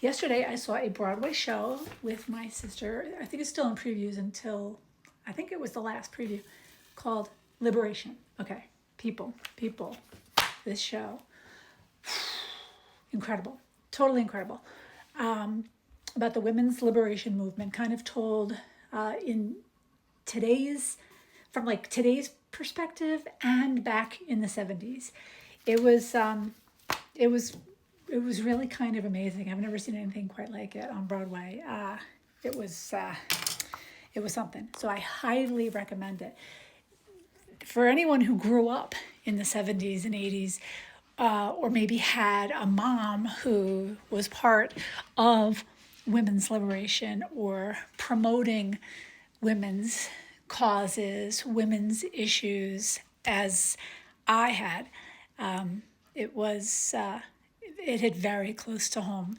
Yesterday I saw a Broadway show with my sister. I think it's still in previews until, I think it was the last preview, called Liberation. Okay, people, this show, incredible, totally incredible. About the women's liberation movement, kind of told in today's, from like today's perspective and back in the 70s. It was really kind of amazing. I've never seen anything quite like it on Broadway. It was something. So I highly recommend it. For anyone who grew up in the 70s and 80s, or maybe had a mom who was part of women's liberation or promoting women's causes, women's issues, as I had, it hit very close to home.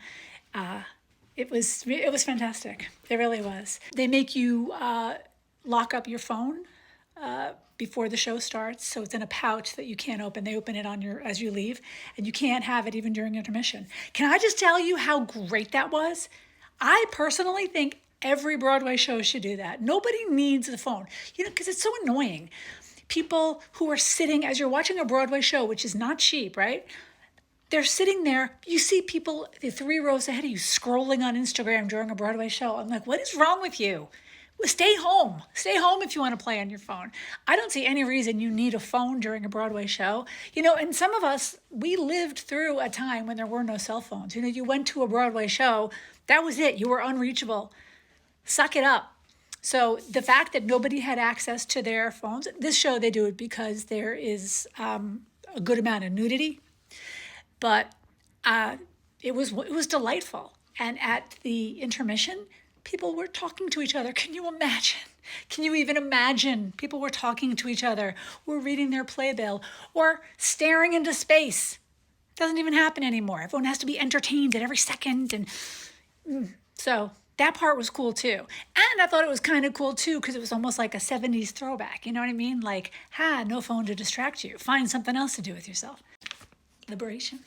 It was fantastic. It really was. They make you lock up your phone before the show starts, so it's in a pouch that you can't open. They open it on as you leave, and you can't have it even during intermission. Can I just tell you how great that was? I personally think every Broadway show should do that. Nobody needs the phone, because it's so annoying. People who are sitting, as you're watching a Broadway show, which is not cheap, right? They're sitting there. You see people the 3 rows ahead of you scrolling on Instagram during a Broadway show. I'm like, what is wrong with you? Stay home. Stay home if you want to play on your phone. I don't see any reason you need a phone during a Broadway show. And some of us, we lived through a time when there were no cell phones. You went to a Broadway show, that was it. You were unreachable. Suck it up. So the fact that nobody had access to their phones, this show, they do it because there is a good amount of nudity. But it was delightful. And at the intermission, people were talking to each other. Can you imagine? Can you even imagine? People were talking to each other, were reading their playbill, or staring into space. It doesn't even happen anymore. Everyone has to be entertained at every second. And so that part was cool too. And I thought it was kind of cool too, because it was almost like a 70s throwback. You know what I mean? Like, no phone to distract you. Find something else to do with yourself. Liberation.